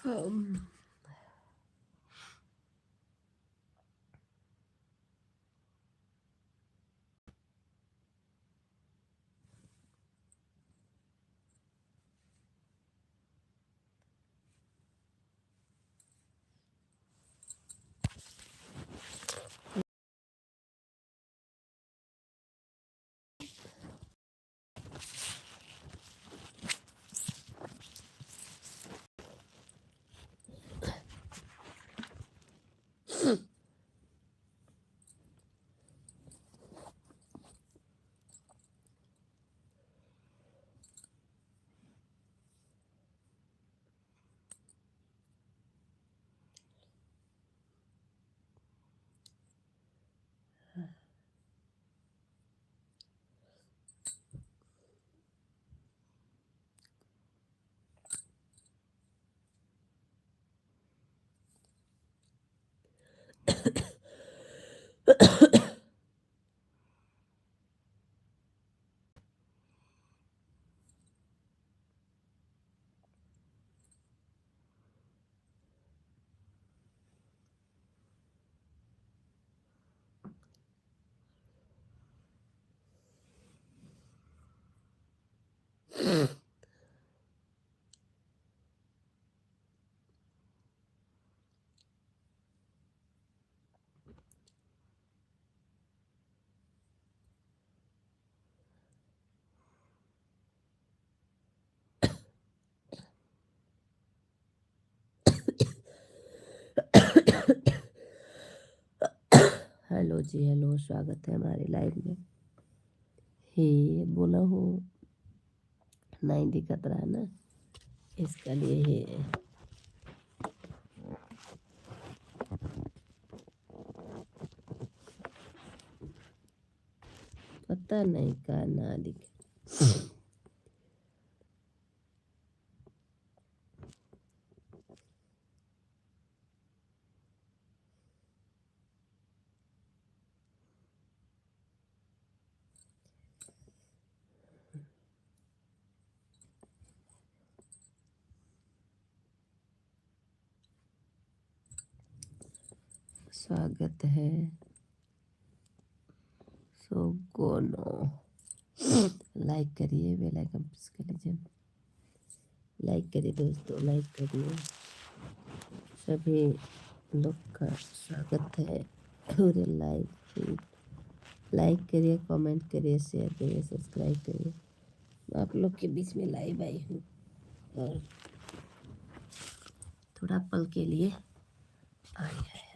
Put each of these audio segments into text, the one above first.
Um, hello जी, hello, स्वागत है हमारे लाइव में। हे बोला हूँ, नहीं दिखत रहा ना, इसका लिए है। पता नहीं का ना दिखे। स्वागत है सोगोनो। लाइक करिए, बेल आइकन प्रेस कर लीजिए। लाइक करिए दोस्तों, लाइक करिए। सभी लोग का स्वागत है पूरे लाइव पे। लाइक करिए, कमेंट करिए, शेयर करिए, सब्सक्राइब करिए। मैं आप लोग के बीच में लाइव आई हूँ और थोड़ा पल के लिए आई है।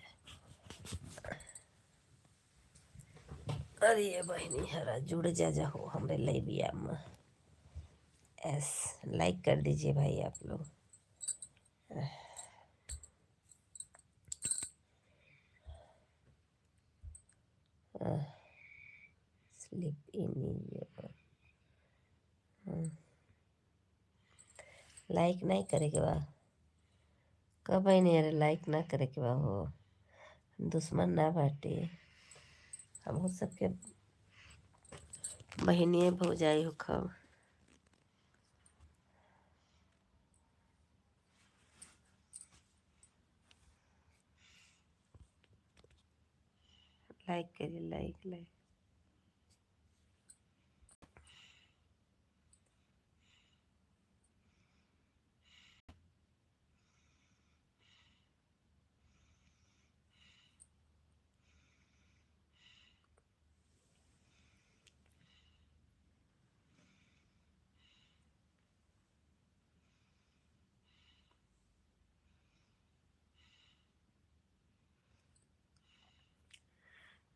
अरे बहनी हरा जुड़ जा हो हमरे लाइविया में। एस लाइक कर दीजिए भाई आप लोग। Sleep in your. लाइक नहीं करे के बा कब नहीं, अरे लाइक ना करे के बा हो। दुश्मन ना बाटे, हम सबके बहनिए भौजाई हो खब। लाइक करिए, लाइक लाइक।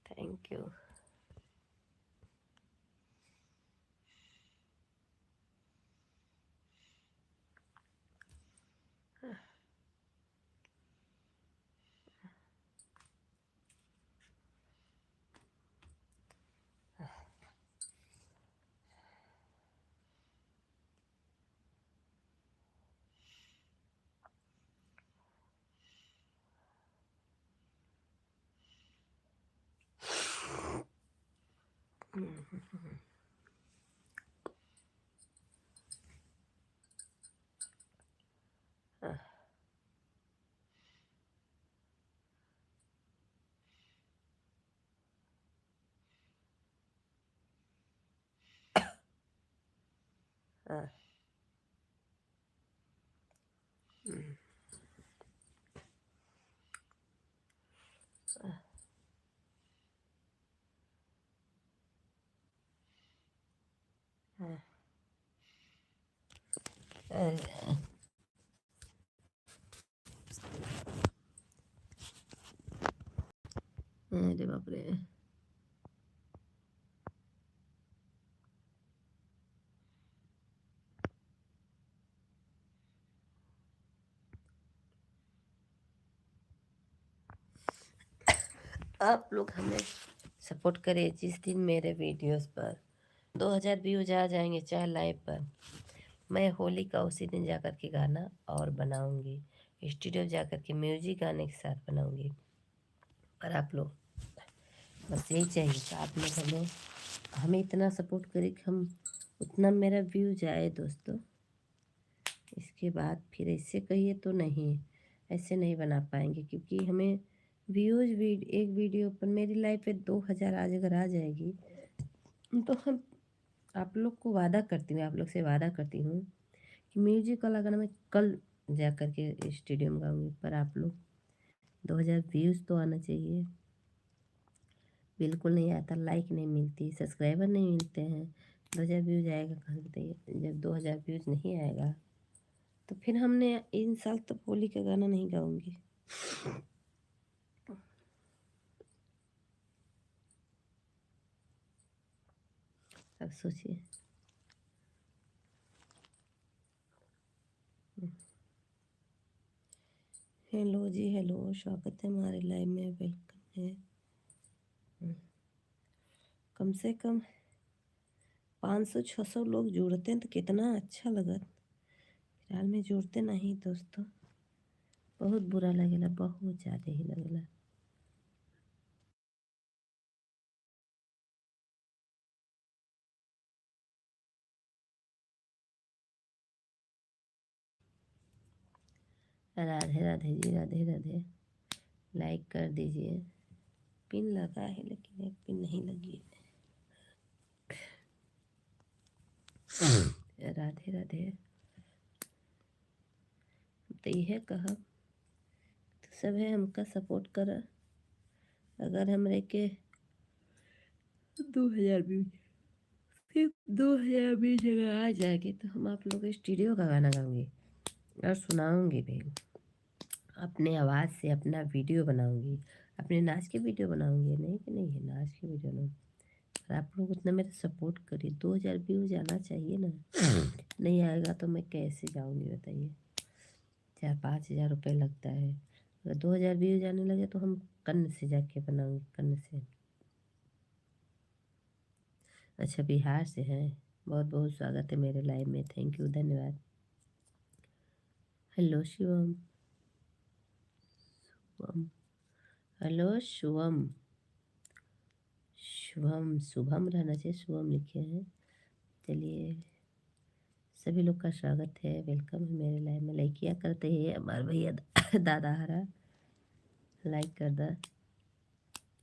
Thank you. हाँ। हम्म, हाँ। अरे बाप रे। आप लोग हमें सपोर्ट करिए। जिस दिन मेरे वीडियोस पर 2000 व्यूज आ जाएंगे चाहे लाइव पर, मैं होली का उसी दिन जाकर के गाना और बनाऊंगी, स्टूडियो जाकर के म्यूजिक गाने के साथ बनाऊंगी। पर आप लोग बस यही चाहिए कि आप लोग हमें हमें इतना सपोर्ट करें कि हम उतना मेरा व्यू जाए दोस्तों। इसके बाद फिर ऐसे कहिए तो नहीं, ऐसे नहीं बना पाएंगे, क्योंकि हमें व्यूज एक वीडियो पर मेरी लाइफ पे 2000 आज अगर आ जाएगी तो हम आप लोग को वादा करती हूँ, आप लोग से वादा करती हूँ कि म्यूजिक वाला गाना मैं कल जा कर के स्टूडियो में गाऊंगी। पर आप लोग 2000 व्यूज़ तो आना चाहिए। बिल्कुल नहीं आता, लाइक नहीं मिलती, सब्सक्राइबर नहीं मिलते हैं। 2000 व्यूज़ आएगा कहाँ से बताइए। जब 2000 व्यूज़ नहीं आएगा तो फिर हमने इन साल तो होली का गाना नहीं गाऊंगी। अब सोचिए। हेलो जी, हेलो, स्वागत है हमारे लाइव में, वेलकम है। कम से कम 500-600 लोग जुड़ते हैं तो कितना अच्छा लगत। फिलहाल में जुड़ते नहीं दोस्तों, बहुत बुरा लगेला, बहुत ज़्यादा ही लगेला। राधे राधे जी, राधे राधे। लाइक कर दीजिए। पिन लगा है लेकिन एक पिन नहीं लगी है। राधे राधे। तो यह कहा तो सब है हमका सपोर्ट कर। अगर हमरे के 2000 व्यूज, फिर 2000 व्यूज अगर आ जाएगी तो हम आप लोग स्टूडियो का गाना गाऊंगी और सुनाऊंगी भी। अपने आवाज़ से अपना वीडियो बनाऊंगी, अपने नाच के वीडियो बनाऊंगी, नहीं कि नहीं है नाच के वीडियो ना। और आप लोग उतना मेरा सपोर्ट करिए। 2000 व्यूज आना चाहिए ना। नहीं आएगा तो मैं कैसे जाऊंगी बताइए। 4-5 हज़ार रुपये लगता है। अगर 2000 व्यूज आने लगे तो हम कन्न से जाके बनाऊंगी, कन्न से। अच्छा, बिहार से हैं। बहुत बहुत स्वागत है मेरे लाइव में, थैंक यू, धन्यवाद। हेलो शिवम। शुभम। हेलो शुभम। शुभम, शुभम रहना चाहिए, शुभम लिखे हैं। चलिए, सभी लोग का स्वागत है, वेलकम है मेरे लाइव में। लाइक किया करते हैं हमारे भैया दादा हरा। लाइक कर दा,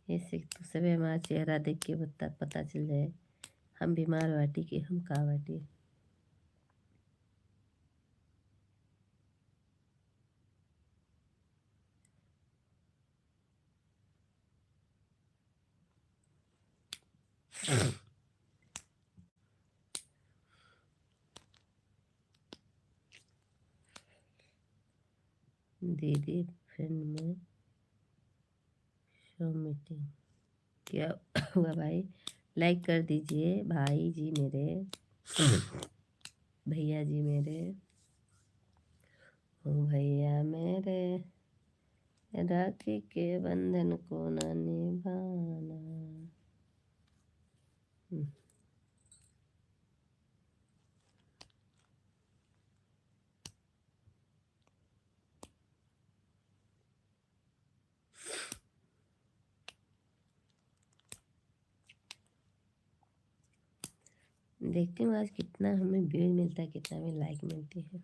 ऐसे तो सभी हमारा चेहरा देख के पता चल जाए हम बीमार बाटी कि हम का बाटी। दीदी फ्रेंड में शो मीटिंग क्या हुआ भाई? लाइक कर दीजिए भाई जी मेरे, भैया जी मेरे, ओ भैया मेरे, राखी के बंधन को न निभाना। देखती हूँ आज कितना हमें व्यूज मिलता है, कितना हमें लाइक मिलती है।